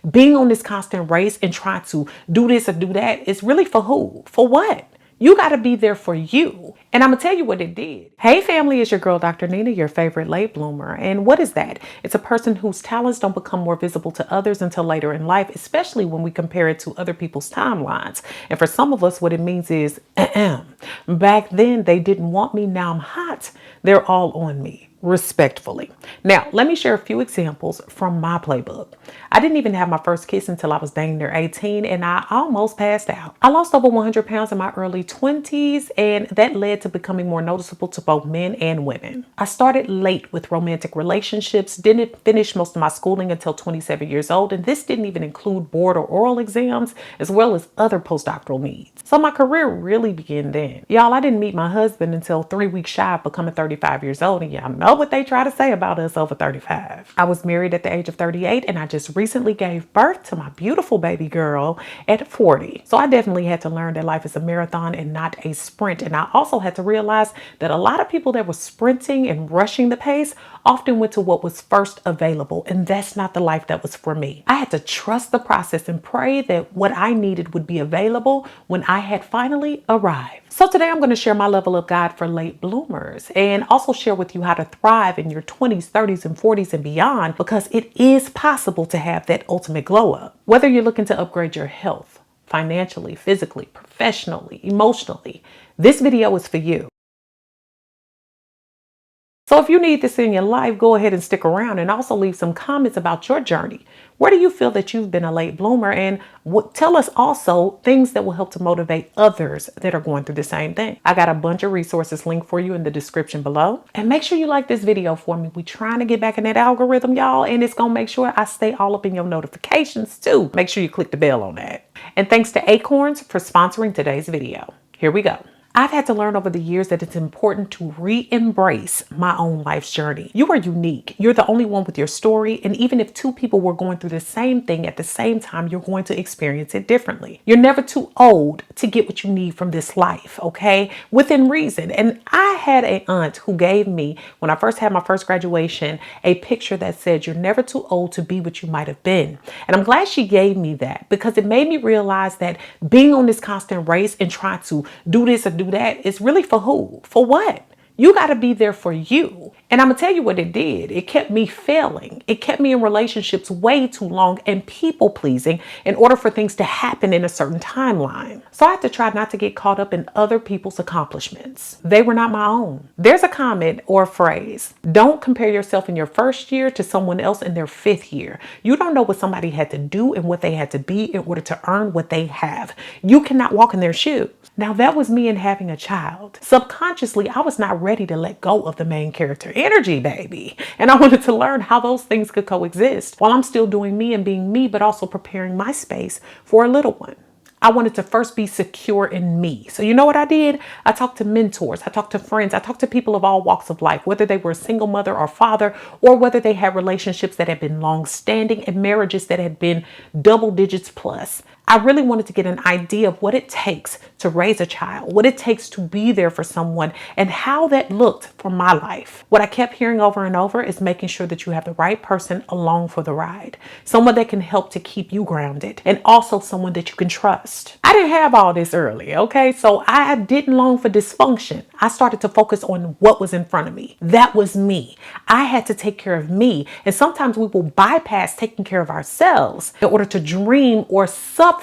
being on this constant race and trying to do this or do that is really for who? For what? You got to be there for you. And I'm going to tell you what it did. Hey family, it's your girl, Dr. Nina, your favorite late bloomer. And what is that? It's a person whose talents don't become more visible to others until later in life, especially when we compare it to other people's timelines. And for some of us, what it means is, back then they didn't want me. Now I'm hot. They're all on me. Respectfully. Now, let me share a few examples from my playbook. I didn't even have my first kiss until I was dang near 18 and I almost passed out. I lost over 100 pounds in my early 20s and that led to becoming more noticeable to both men and women. I started late with romantic relationships, didn't finish most of my schooling until 27 years old, and this didn't even include board or oral exams as well as other postdoctoral needs. So my career really began then. Y'all, I didn't meet my husband until 3 weeks shy of becoming 35 years old, and y'all know what they try to say about us over 35. I was married at the age of 38 and I just recently gave birth to my beautiful baby girl at 40. So I definitely had to learn that life is a marathon and not a sprint. And I also had to realize that a lot of people that were sprinting and rushing the pace often went to what was first available. And that's not the life that was for me. I had to trust the process and pray that what I needed would be available when I had finally arrived. So today I'm going to share my level of guide for late bloomers and also share with you how to thrive in your 20s, 30s, and 40s and beyond, because it is possible to have that ultimate glow up. Whether you're looking to upgrade your health, financially, physically, professionally, emotionally, this video is for you. So if you need this in your life, go ahead and stick around and also leave some comments about your journey. Where do you feel that you've been a late bloomer? And tell us also things that will help to motivate others that are going through the same thing. I got a bunch of resources linked for you in the description below. And make sure you like this video for me. We're trying to get back in that algorithm, y'all. And it's going to make sure I stay all up in your notifications too. Make sure you click the bell on that. And thanks to Acorns for sponsoring today's video. Here we go. I've had to learn over the years that it's important to re-embrace my own life's journey. You are unique. You're the only one with your story. And even if two people were going through the same thing at the same time, you're going to experience it differently. You're never too old to get what you need from this life, okay? Within reason. And I had an aunt who gave me, when I first had my first graduation, a picture that said, you're never too old to be what you might have been. And I'm glad she gave me that because it made me realize that being on this constant race and trying to do this or do that is really for who? For what? You got to be there for you. And I'm going to tell you what it did. It kept me failing. It kept me in relationships way too long and people pleasing in order for things to happen in a certain timeline. So I had to try not to get caught up in other people's accomplishments. They were not my own. There's a comment or a phrase. Don't compare yourself in your first year to someone else in their 5th year. You don't know what somebody had to do and what they had to be in order to earn what they have. You cannot walk in their shoes. Now that was me in having a child. Subconsciously, I was not ready to let go of the main character energy, baby. And I wanted to learn how those things could coexist while I'm still doing me and being me, but also preparing my space for a little one. I wanted to first be secure in me. So you know what I did? I talked to mentors. I talked to friends. I talked to people of all walks of life, whether they were a single mother or father, or whether they had relationships that had been long standing and marriages that had been double digits plus. I really wanted to get an idea of what it takes to raise a child, what it takes to be there for someone, and how that looked for my life. What I kept hearing over and over is making sure that you have the right person along for the ride, someone that can help to keep you grounded, and also someone that you can trust. I didn't have all this early, okay? So I didn't long for dysfunction. I started to focus on what was in front of me. That was me. I had to take care of me. And sometimes we will bypass taking care of ourselves in order to dream or suffer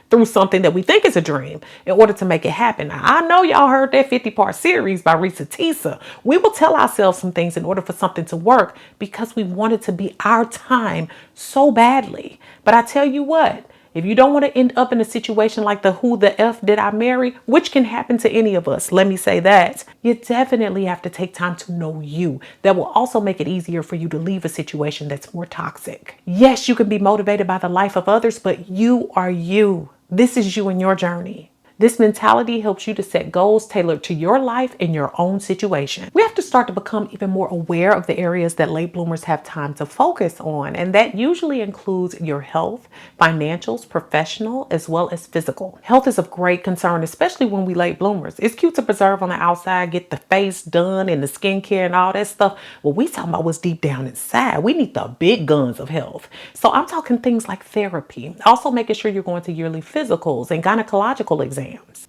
through something that we think is a dream in order to make it happen. Now, I know y'all heard that 50-part series by Risa Tisa. We will tell ourselves some things in order for something to work because we want it to be our time so badly. But I tell you what, if you don't want to end up in a situation like the who the F did I marry, which can happen to any of us, let me say that, you definitely have to take time to know you. That will also make it easier for you to leave a situation that's more toxic. Yes, you can be motivated by the life of others, but you are you. This is you and your journey. This mentality helps you to set goals tailored to your life and your own situation. We have to start to become even more aware of the areas that late bloomers have time to focus on, and that usually includes your health, financials, professional, as well as physical. Health is of great concern, especially when we late bloomers. It's cute to preserve on the outside, get the face done and the skincare and all that stuff. Well, we talking about what's deep down inside. We need the big guns of health. So I'm talking things like therapy, also making sure you're going to yearly physicals and gynecological exams.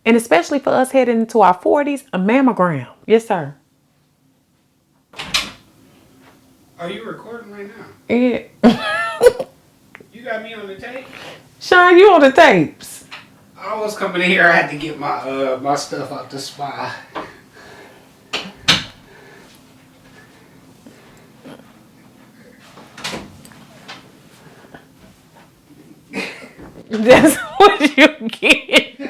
And especially for us heading into our 40s, a mammogram. Yes, sir. Are you recording right now? Yeah. You got me on the tape? Sean, you on the tapes. I was coming in here. I had to get my my stuff out the spa. That's what you get.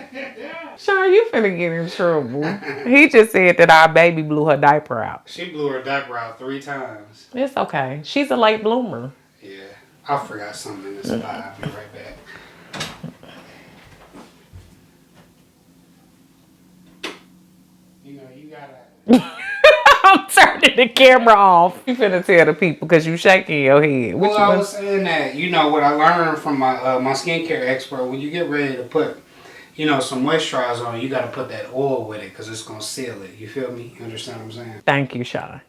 Sean, you finna get in trouble. He just said that our baby blew her diaper out. She blew her diaper out 3 times. It's okay. She's a late bloomer. Yeah, I forgot something in the spa. I'll be right back. You know, you gotta. I'm turning the camera off. You finna tell the people because you shaking your head. Well, I was saying that, you know, what I learned from my skincare expert, when you get ready to put, you know, some moisturizer on, you got to put that oil with it because it's going to seal it. You feel me? You understand what I'm saying? Thank you, Sean.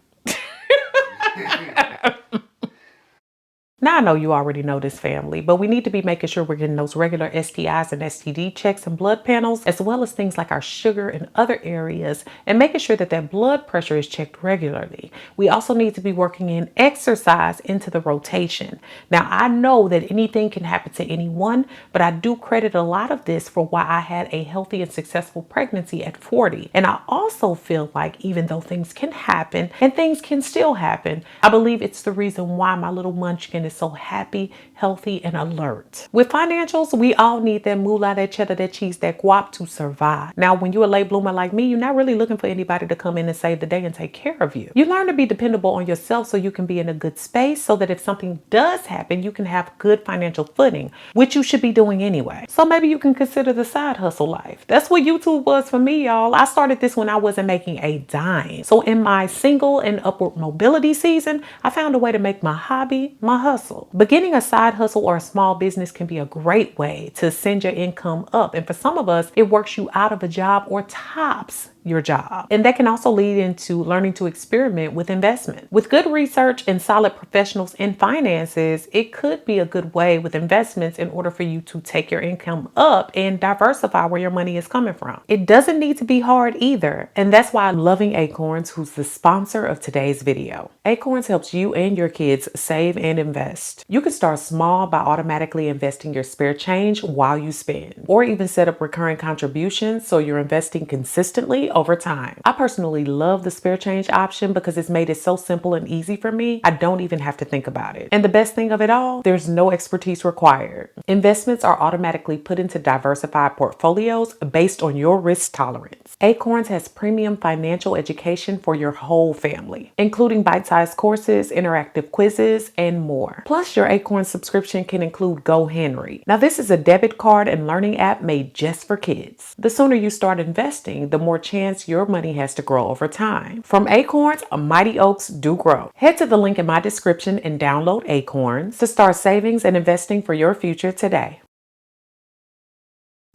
Now I know you already know this, family, but we need to be making sure we're getting those regular STIs and STD checks and blood panels, as well as things like our sugar and other areas, and making sure that that blood pressure is checked regularly. We also need to be working in exercise into the rotation. Now, I know that anything can happen to anyone, but I do credit a lot of this for why I had a healthy and successful pregnancy at 40. And I also feel like even though things can happen and things can still happen, I believe it's the reason why my little munchkin is so happy, healthy, and alert. With financials, we all need that moolah, that cheddar, that cheese, that guap to survive. Now, when you're a late bloomer like me, you're not really looking for anybody to come in and save the day and take care of you. You learn to be dependable on yourself so you can be in a good space, so that if something does happen, you can have good financial footing, which you should be doing anyway. So maybe you can consider the side hustle life. That's what YouTube was for me, y'all. I started this when I wasn't making a dime. So in my single and upward mobility season, I found a way to make my hobby my hustle. Beginning a side hustle or a small business can be a great way to send your income up. And for some of us, it works you out of a job or tops your job. And that can also lead into learning to experiment with investment. With good research and solid professionals in finances, it could be a good way with investments in order for you to take your income up and diversify where your money is coming from. It doesn't need to be hard either. And that's why I'm loving Acorns, who's the sponsor of today's video. Acorns helps you and your kids save and invest. You can start small by automatically investing your spare change while you spend, or even set up recurring contributions so you're investing consistently over time. I personally love the spare change option because it's made it so simple and easy for me. I don't even have to think about it. And the best thing of it all, there's no expertise required. Investments are automatically put into diversified portfolios based on your risk tolerance. Acorns has premium financial education for your whole family, including bite-sized courses, interactive quizzes, and more. Plus, your Acorns subscription can include Go Henry. Now, this is a debit card and learning app made just for kids. The sooner you start investing, the more chance your money has to grow over time. From Acorns, mighty oaks do grow. Head to the link in my description and download Acorns to start savings and investing for your future today.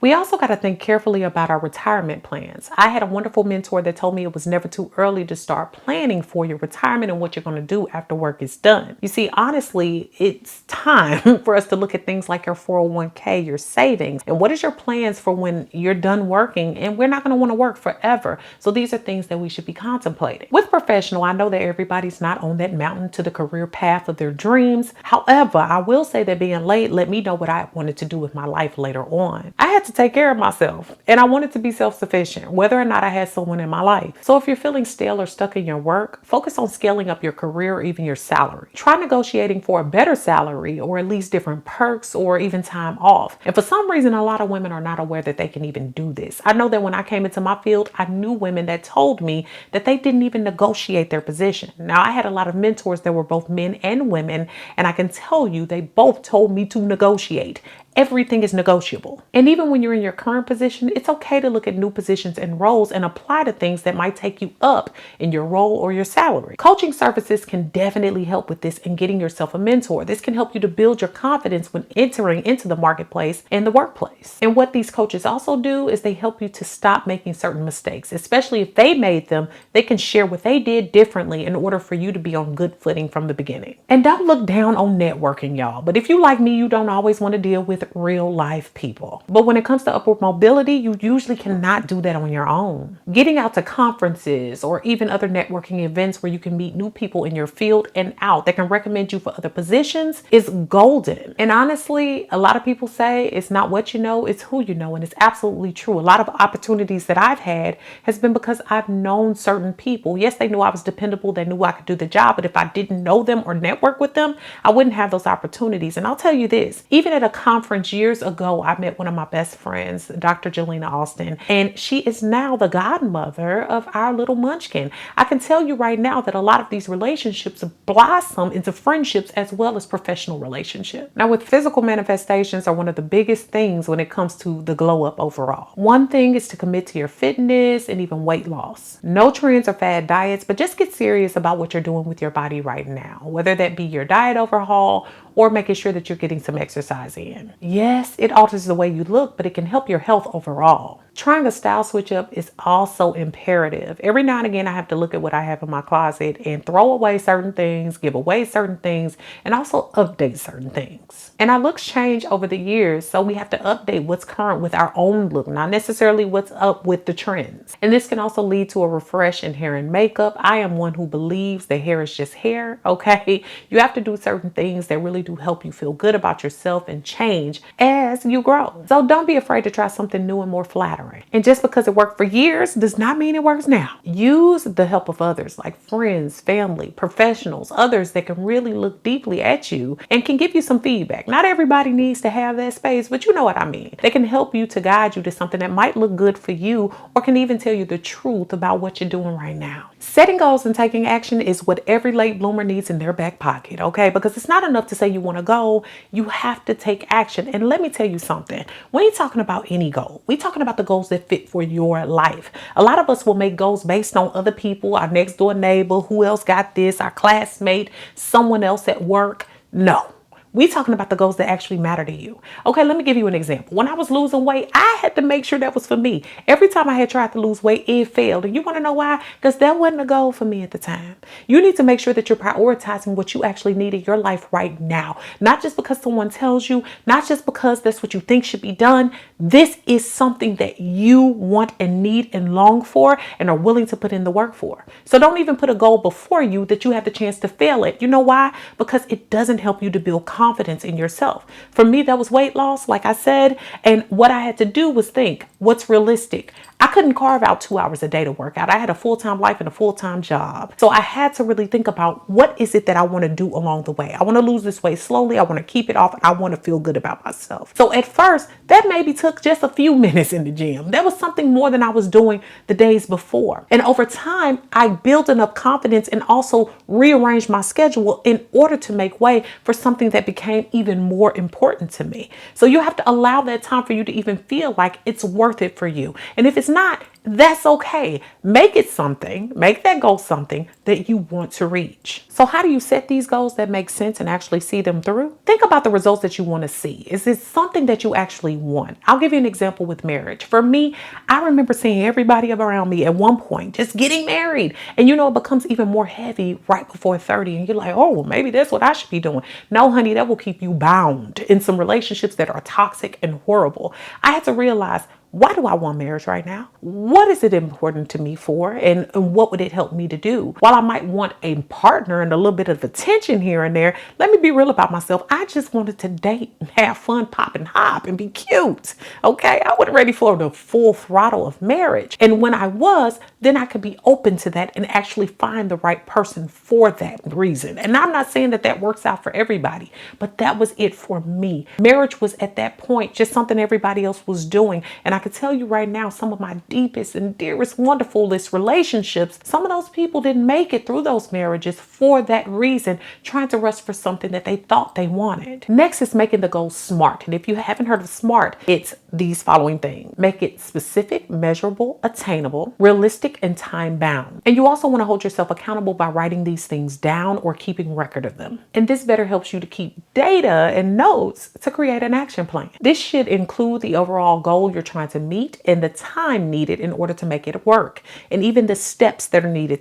We also got to think carefully about our retirement plans. I had a wonderful mentor that told me it was never too early to start planning for your retirement and what you're going to do after work is done. You see, honestly, it's time for us to look at things like your 401k, your savings, and what is your plans for when you're done working, and we're not going to want to work forever. So these are things that we should be contemplating. With professional, I know that everybody's not on that mountain to the career path of their dreams. However, I will say that being late let me know what I wanted to do with my life later on. I had to take care of myself, and I wanted to be self-sufficient, whether or not I had someone in my life. So if you're feeling stale or stuck in your work, focus on scaling up your career or even your salary. Try negotiating for a better salary, or at least different perks or even time off. And for some reason, a lot of women are not aware that they can even do this. I know that when I came into my field, I knew women that told me that they didn't even negotiate their position. Now, I had a lot of mentors that were both men and women, and I can tell you they both told me to negotiate. everything is negotiable. And even when you're in your current position, it's okay to look at new positions and roles and apply to things that might take you up in your role or your salary. Coaching services can definitely help with this and getting yourself a mentor. This can help you to build your confidence when entering into the marketplace and the workplace. And what these coaches also do is they help you to stop making certain mistakes, especially if they made them. They can share what they did differently in order for you to be on good footing from the beginning. And don't look down on networking, y'all. But if you like me, you don't always want to deal with real life people. But when it comes to upward mobility, you usually cannot do that on your own. Getting out to conferences or even other networking events where you can meet new people in your field and out that can recommend you for other positions is golden. And honestly, a lot of people say it's not what you know, it's who you know. And it's absolutely true. A lot of opportunities that I've had has been because I've known certain people. Yes, they knew I was dependable. They knew I could do the job. But if I didn't know them or network with them, I wouldn't have those opportunities. And I'll tell you this, even at a conference years ago, I met one of my best friends, Dr. Jelena Austin, and she is now the godmother of our little munchkin. I can tell you right now that a lot of these relationships blossom into friendships as well as professional relationships. Now, with physical manifestations are one of the biggest things when it comes to the glow up overall. One thing is to commit to your fitness and even weight loss. No trends or fad diets, but just get serious about what you're doing with your body right now, whether that be your diet overhaul or making sure that you're getting some exercise in. Yes, it alters the way you look, but it can help your health overall. Trying a style switch up is also imperative. Every now and again, I have to look at what I have in my closet and throw away certain things, give away certain things, and also update certain things. And our looks change over the years, so we have to update what's current with our own look, not necessarily what's up with the trends. And this can also lead to a refresh in hair and makeup. I am one who believes that hair is just hair, okay? You have to do certain things that really do help you feel good about yourself and change as you grow. So don't be afraid to try something new and more flattering. And just because it worked for years does not mean it works now. Use the help of others like friends, family, professionals, others that can really look deeply at you and can give you some feedback. Not everybody needs to have that space, but you know what I mean. They can help you to guide you to something that might look good for you or can even tell you the truth about what you're doing right now. Setting goals and taking action is what every late bloomer needs in their back pocket, okay? Because it's not enough to say you want to go. You have to take action. And let me tell you something. We ain't talking about any goal. We're talking about the goals that fit for your life. A lot of us will make goals based on other people, our next door neighbor, who else got this, our classmate, someone else at work. No. We're talking about the goals that actually matter to you. Okay, let me give you an example. When I was losing weight, I had to make sure that was for me. Every time I had tried to lose weight, it failed. And you want to know why? Because that wasn't a goal for me at the time. You need to make sure that you're prioritizing what you actually need in your life right now. Not just because someone tells you, not just because that's what you think should be done. This is something that you want and need and long for and are willing to put in the work for. So don't even put a goal before you that you have the chance to fail at. You know why? Because it doesn't help you to build confidence in yourself. For me, that was weight loss, like I said. And what I had to do was think, what's realistic? I couldn't carve out 2 hours a day to work out. I had a full-time life and a full-time job. So I had to really think about what is it that I want to do along the way. I want to lose this weight slowly. I want to keep it off. I want to feel good about myself. So at first, that maybe took just a few minutes in the gym. That was something more than I was doing the days before. And over time, I built enough confidence and also rearranged my schedule in order to make way for something that became even more important to me. So you have to allow that time for you to even feel like it's worth it for you. And if it's not, that's okay. Make it something, make that goal something that you want to reach. So how do you set these goals that make sense and actually see them through? Think about the results that you want to see. Is it something that you actually want? I'll give you an example with marriage. For me, I remember seeing everybody around me at one point just getting married. And you know, it becomes even more heavy right before 30. And you're like, oh, well, maybe that's what I should be doing. No, honey, that will keep you bound in some relationships that are toxic and horrible. I had to realize, why do I want marriage right now? What is it important to me for? And what would it help me to do? While I might want a partner and a little bit of attention here and there, let me be real about myself. I just wanted to date and have fun, pop and hop and be cute. Okay, I wasn't ready for the full throttle of marriage. And when I was, then I could be open to that and actually find the right person for that reason. And I'm not saying that that works out for everybody, but that was it for me. Marriage was at that point just something everybody else was doing. And I could tell you right now, some of my deepest deepest and dearest, wonderfulest relationships, some of those people didn't make it through those marriages for that reason, trying to rush for something that they thought they wanted. Next is making the goals SMART. And if you haven't heard of SMART, it's these following things. Make it specific, measurable, attainable, realistic, and time bound. And you also want to hold yourself accountable by writing these things down or keeping record of them. And this better helps you to keep data and notes to create an action plan. This should include the overall goal you're trying to meet and the time needed in order to make it work, and even the steps that are needed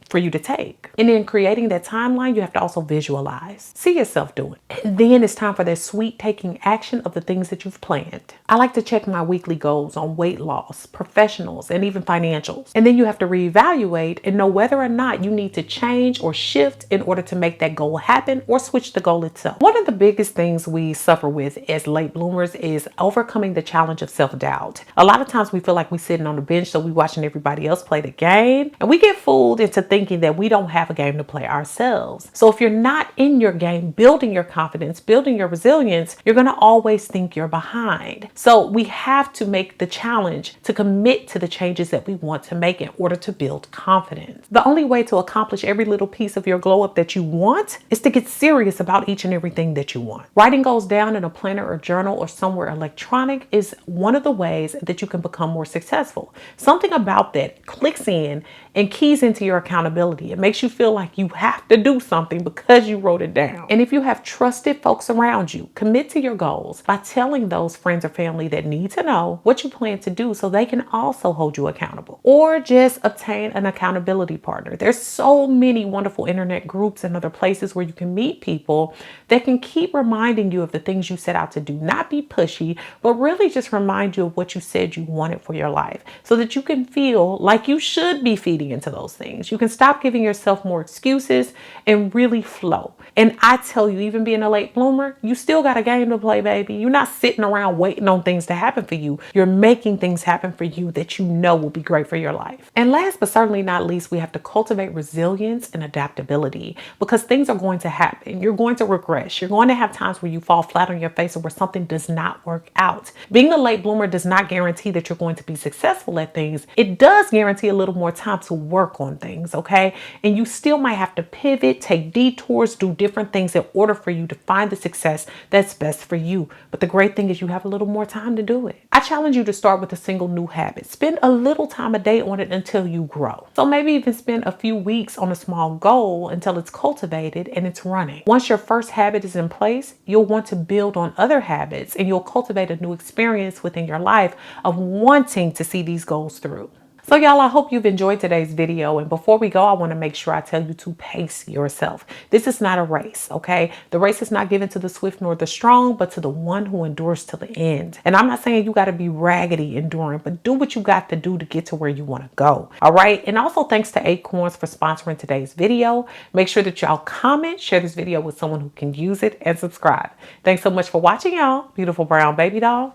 for you to take. And in creating that timeline, you have to also visualize. See yourself doing it. And then it's time for that sweet taking action of the things that you've planned. I like to check my weekly goals on weight loss, professionals, and even financials. And then you have to reevaluate and know whether or not you need to change or shift in order to make that goal happen or switch the goal itself. One of the biggest things we suffer with as late bloomers is overcoming the challenge of self-doubt. A lot of times we feel like we're sitting on the bench, so we're watching everybody else play the game, and we get fooled into thinking that we don't have a game to play ourselves. So if you're not in your game, building your confidence, building your resilience, you're going to always think you're behind. So we have to make the challenge to commit to the changes that we want to make in order to build confidence. The only way to accomplish every little piece of your glow up that you want is to get serious about each and everything that you want. Writing goals down in a planner or journal or somewhere electronic is one of the ways that you can become more successful. Something about that clicks in and keys into your accountability. It makes you feel like you have to do something because you wrote it down. And if you have trusted folks around you, commit to your goals by telling those friends or family that need to know what you plan to do so they can also hold you accountable. Or just obtain an accountability partner. There's so many wonderful internet groups and other places where you can meet people that can keep reminding you of the things you set out to do. Not be pushy, but really just remind you of what you said you wanted for your life so that you can feel like you should be feeding into those things. You can stop giving yourself more excuses and really flow. And I tell you, even being a late bloomer, you still got a game to play, baby. You're not sitting around waiting on things to happen for you. You're making things happen for you that you know will be great for your life. And last but certainly not least, we have to cultivate resilience and adaptability, because things are going to happen. You're going to regress. You're going to have times where you fall flat on your face or where something does not work out. Being a late bloomer does not guarantee that you're going to be successful at things. It does guarantee a little more time to work on things, okay? And you still might have to pivot, take detours, do different things in order for you to find the success that's best for you. But the great thing is you have a little more time to do it. I challenge you to start with a single new habit. Spend a little time a day on it until you grow. So maybe even spend a few weeks on a small goal until it's cultivated and it's running. Once your first habit is in place, you'll want to build on other habits and you'll cultivate a new experience within your life of wanting to see these goals through. So y'all, I hope you've enjoyed today's video. And before we go, I want to make sure I tell you to pace yourself. This is not a race, okay? The race is not given to the swift nor the strong, but to the one who endures to the end. And I'm not saying you got to be raggedy enduring, but do what you got to do to get to where you want to go. All right. And also thanks to Acorns for sponsoring today's video. Make sure that y'all comment, share this video with someone who can use it, and subscribe. Thanks so much for watching, y'all. Beautiful brown baby doll.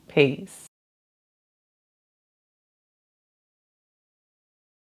Peace.